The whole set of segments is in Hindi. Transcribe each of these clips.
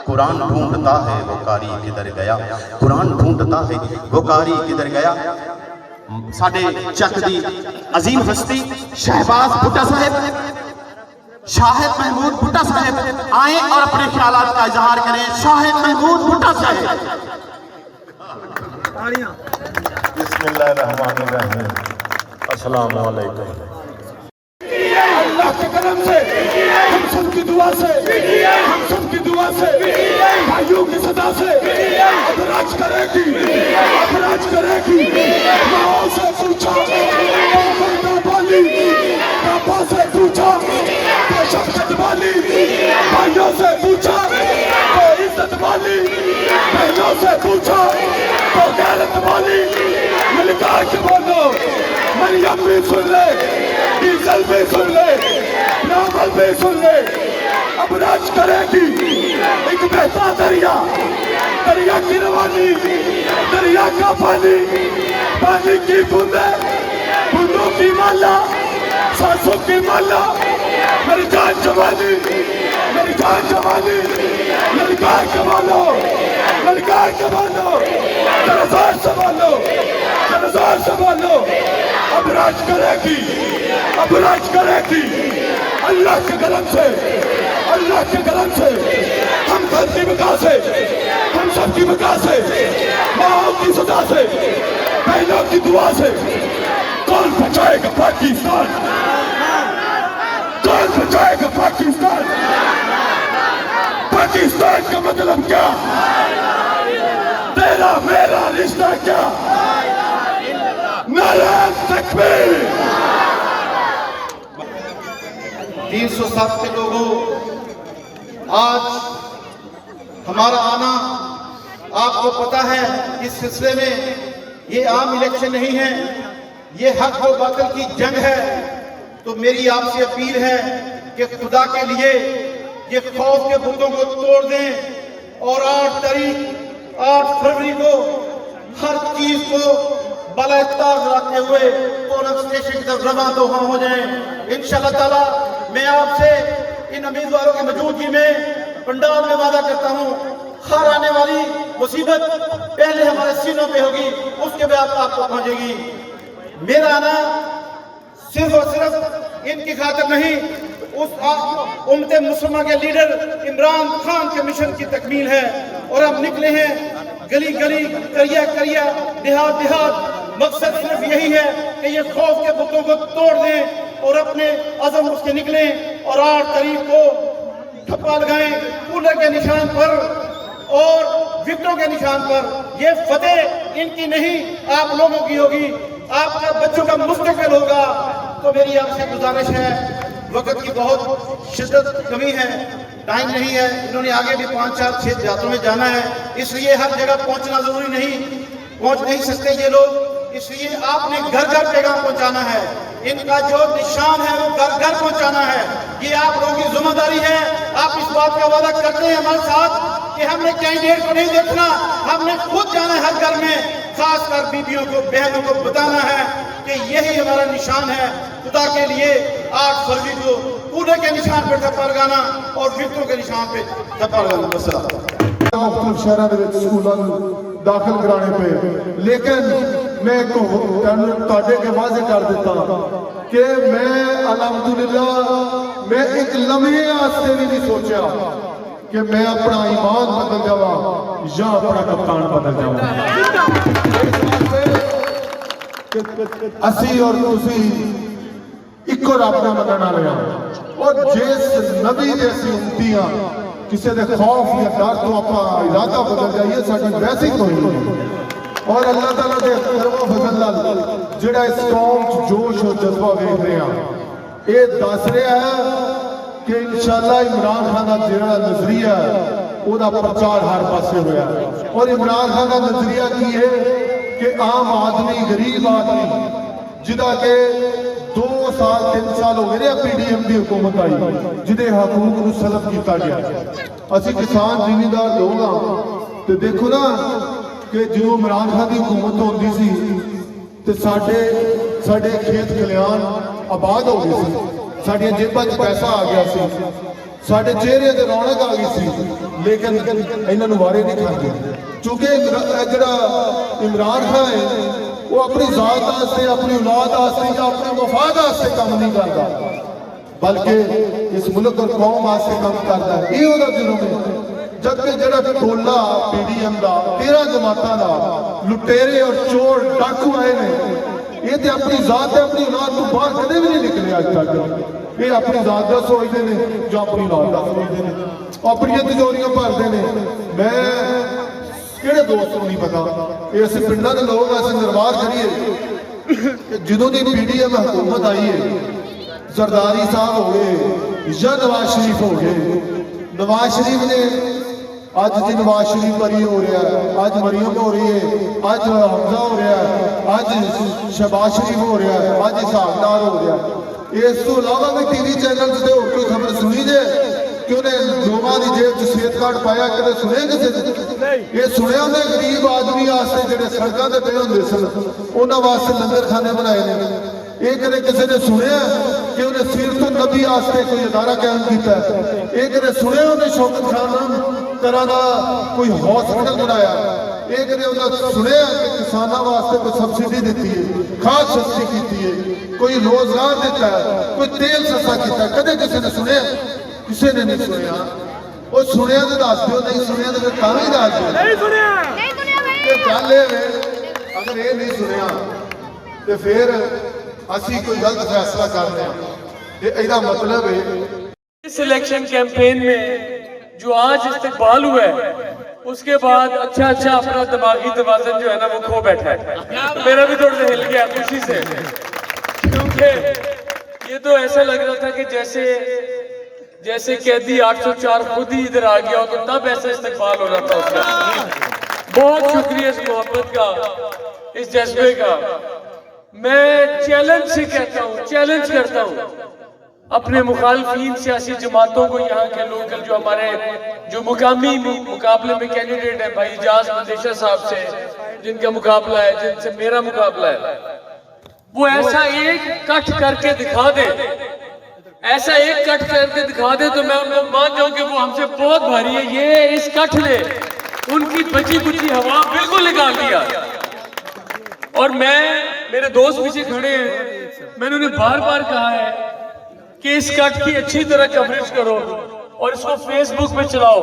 कुरान ढूंढता है वो कारी किधर गया, कुरान ढूंढता है वो कारी किधर गया। साडे चक दी अजीम हस्ती शहबाज भुट्टा साहब, शाहिद महमूद भुट्टा साहब आए और अपने ख्यालात का इजहार करें। शाहिद महमूद भुट्टा साहब। बिस्मिल्लाहिर्रहमानिर्रहीम। अस्सलाम वालेकुम। अल्लाह के करम से, हम सब की दुआ से, हम सब की दुआ से, भाइयों की सदा से अब राज करेगी, अब राज करेगी। माओ से पूछा, पापा से पूछा तो शफकत वाली, भाइयों से पूछा तो इज्जत वाली, बहनों से पूछा तो गैरत वाली। मिलका के बोलो, मरियम भी सुन ले, डीजल भी सुन ले, नावल भी सुन ले। अब राज करेगी एक बहता दरिया, दरिया की रवानी, दरिया का पानी, पानी की बूंदे, बूंदों की माला, सांसों की माला। मेरी जान जवानी, मेरी जान जवानी, मेरी जान संभालो, मेरी जान संभालो, जरा संभालो, जरा संभालो। अब राज करेगी, अब राज करेगी। अल्लाह के करम से, अल्लाह के करम से, हम सबकी बका से, हम सबकी बका से, माओ की सदा से, बहनों की दुआ से। कौन बचाएगा पाकिस्तान, कौन बचाएगा पाकिस्तान? पाकिस्तान का मतलब क्या? तेरा मेरा रिश्ता क्या? नारा तकबीर। 307 के लोगों, आज हमारा आना आपको पता है इस सिलसिले में ये आम इलेक्शन नहीं है, ये हक और बातिल की जंग है। तो मेरी आपसे अपील है कि खुदा के लिए ये खौफ के बुतों को तोड़ दें और 8 फरवरी को हर चीज को बलात्कार लाते हुए पोलिंग स्टेशन की तरफ रवाना हो जाएं। इंशाअल्लाह ताला मैं आपसे इन उम्मीदवारों की मौजूदगी में पंडाल में वादा करता हूँ, हर आने वाली मुसीबत पहले हमारे सीनों पे होगी, उसके बाद आपको पहुंचेगी। मेरा आना सिर्फ और सिर्फ इनकी खातिर नहीं, उस उम्मत मुसलमान के लीडर इमरान खान के मिशन की तकमील है। और हम निकले हैं गली गली, करिया करिया, देहात देहात। मकसद सिर्फ यही है कि ये खौफ के बुतों को तोड़ दें और अपने अज़म उसके निकलें और 8 तारीख को ठप्पा लगाएं कूलर के निशान पर और विकेटों के निशान पर। ये फतेह इनकी नहीं, आप लोगों की होगी, आपका बच्चों का मुस्तकबिल होगा। तो मेरी आपसे गुजारिश है, वक्त की बहुत शिद्दत कमी है, टाइम नहीं है, इन्होंने आगे भी 5-4-6 जातों में जाना है, इसलिए हर जगह पहुंचना जरूरी नहीं, पहुंच नहीं सकते ये लोग, इसलिए आपने घर घर पैगाम पहुंचाना है। इनका जो निशान है वो घर घर पहुंचाना है, ये आप लोगों की जिम्मेदारी है। आप इस बात का वादा करते हैं हमारे साथ कि हमने कैंडिडेट को नहीं देखना, हमने खुद जाना है हर घर में, खासकर बीबियों को, बहनों को बताना है कि यही हमारा निशान है। खुदा के लिए 8 फरवरी को कूड़े के निशान पर थप्पा लगाना और विकेटों के निशान पे थप्पा लगाना। मुख्तलिफ शहरों के स्कूलों दाखिल कराने पे, लेकिन मैं के वाजे कर देता कि मैं अल्हम्दुलिल्लाह मैं एक लम्हे वास्ते भी नहीं सोचा कि मैं अपना ईमान बदल जावा या अपना कप्तान बदल जावा। असी और तुसी इको रब का मनण वाले और जिस नबी दे असी उम्मती हां, किसी के खौफ या डर तो अपना इरादा बदल जाइए, साडी वैसे ही कोई नहीं। और अल्लाह ताला दे करम फजल नाल जिहड़ा इस कौम च जोश और जज्बा वेख रहे हैं, ये दस रहा है कि इंशाअल्लाह इमरान खान का जिहड़ा नजरिया है ਉਹਦਾ प्रचार हर पासे होया। और इमरान खान का नजरिया की है कि आम आदमी, गरीब आदमी जिदा के 2 साल 3 साल हो गए PDM की हुकूमत आई, जिहदे हकूक नूं सलब किया गया। असीं किसान जिमींदार लोग हाँ, तो देखो ना कि जो इमरान खान की हुकूमत होती सी ते साडे ਸਾਡੇ ਖੇਤ ਖਲਿਆਣ ਆਬਾਦ ਹੋ ਗਏ ਸੀ, ਸਾਡੀਆਂ ਜੇਬਾਂ 'ਚ ਪੈਸਾ ਆ ਗਿਆ ਸੀ, ਸਾਡੇ ਚਿਹਰੇ ਤੇ ਰੌਣਕ ਆ ਗਈ ਸੀ। ਲੇਕਿਨ ਇਹਨਾਂ ਨੂੰ ਵਾਰੇ ਨਹੀਂ ਖਾਂਦੇ, ਕਿਉਂਕਿ ਜਿਹੜਾ ਇਮਰਾਨ ਖਾਨ ਹੈ ਉਹ ਆਪਣੀ ਜ਼ਾਤ ਵਾਸਤੇ, ਆਪਣੀ ਔਲਾਦ ਵਾਸਤੇ ਜਾਂ ਆਪਣੇ ਮਫਾਦ ਵਾਸਤੇ ਕੰਮ ਨਹੀਂ ਕਰਦਾ, ਬਲਕਿ ਇਸ ਮੁਲਕ और कौम वास्ते काम करता है। ये ਉਹਦਾ जुर्म है। जबकि ਜਿਹੜਾ ਟੋਲਾ PDM ਦਾ 13 ਜਮਾਤਾਂ ਦਾ ਲੁਟੇਰੇ और चोर डाकू आए ने, ये तो अपनी जात है, अपनी औलाद को बाहर कदे भी नहीं निकले अज तक। ये अपनी जात का सोचते हैं जो अपनी औलाद का सोचते हैं, अपनी तिजोरियां भरते हैं। मैं किहड़े दोस्त को नहीं पता, ये असीं पिंडां दे लोग असीं दरबार करिए ਜਦੋਂ ਦੀ PDM हुकूमत आई है, सरदारी साहब हो गए या नवाज शरीफ हो गए, नवाज शरीफ ने अज जी नवाज शरीफ मरी हो रहा है, अज मरियम हो रही है, अज हमजा हो रहा है, अज शहबाज शरीफ हो रहा है, अज हिसाबदार हो रहा है। इस तो अलावा भी TV चैनल से और कोई खबर सुनी जे कि उन्हें लोगों की जेब च सेहत कार्ड पाया, कदे सुने किसी ये सुनिया उन्हें गरीब आदमी वास्ते जिहड़े सड़कों ते पे हुंदे सन उन्हां वास्ते लंगर खाने बनाए ने। ये कदे किसी ने सुनिया कि उन्हें सीरत नबी वास्ते कोई अदारा कायम किया, ये कदे सुनिया उन्हें शौकत खान तरह का कोई हॉस्पिटल बनाया, ये कदे उन्हें सुनिया कि किसानों वास्ते कोई सब्सिडी दी है, खाद सस्ती की है, कोई रोजगार दिता है, कोई तेल सस्ता किया, कदे किसी ने सुनिया? किसी ने नहीं सुनिया। वो सुनिया तो दस दो, नहीं सुनिया तो फिर भी दस दो। गल अगर ये नहीं सुनिया तो फिर असी कोई गलत फैसला करते हैं। इसका मतलब है इस इलेक्शन कैंपेन में जो आज इस्तेमाल हुआ है उसके बाद अच्छा अपना दिमागी तवाज़ुन जो है ना वो खो बैठा है। मेरा भी थोड़ा सा हिल गया खुशी से, क्योंकि ये तो ऐसा लग रहा था कि जैसे कैदी 804 खुद ही इधर आ गया हो, तो तब ऐसा इस्तेमाल हो रहा था उसका। बहुत शुक्रिया इस मोहब्बत का, इस जज्बे का। मैं चैलेंज से कहता हूँ, चैलेंज करता हूँ अपने मुखालफीन सियासी जमातों को, यहाँ के लोकल जो हमारे जो मुकामी मुकाबले में कैंडिडेट है, भाई इजाज मंदेशा साहब से जिनका मुकाबला है, जिनसे मेरा मुकाबला है, वो ऐसा एक कट करके दिखा दे, ऐसा एक कट करके दिखा दे तो मैं उनको मान जाऊं कि वो हमसे बहुत भारी है। ये इस कट ने उनकी बची कुची हवा बिल्कुल निकाल दिया। और मेरे दोस्त पीछे खड़े हैं, मैंने उन्हें बार बार कहा है कि इस कट की अच्छी तरह कवरेज करो और इसको फेसबुक पे चलाओ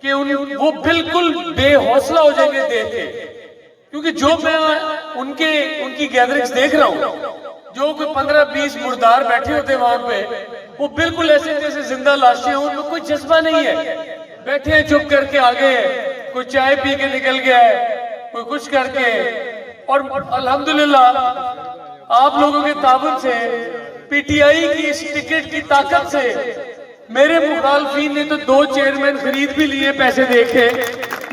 कि वो बिल्कुल बेहौसला हो जाएंगे देख के। क्योंकि जो मैं उनकी गैदरिंग्स देख रहा हूँ, जो कोई 15-20 मुर्दार बैठे होते वहां पे, वो बिल्कुल ऐसे जैसे जिंदा लाशें हैं, उनमें कोई जज्बा नहीं है, बैठे हैं चुप करके आगे, कोई चाय पी के निकल गया है, कोई कुछ करके। और अल्हम्दुलिल्लाह आप लोगों के ताबन से, PTI की इस टिकट की ताकत से मेरे मुखालफीन ने तो 2 चेयरमैन खरीद भी लिए पैसे देके।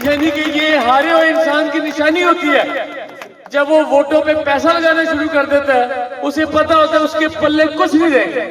यानी कि ये हारे हुए इंसान की निशानी होती है, जब वो वोटों पे पैसा लगाना शुरू कर देता है, उसे पता होता है उसके पल्ले कुछ नहीं रहेगा।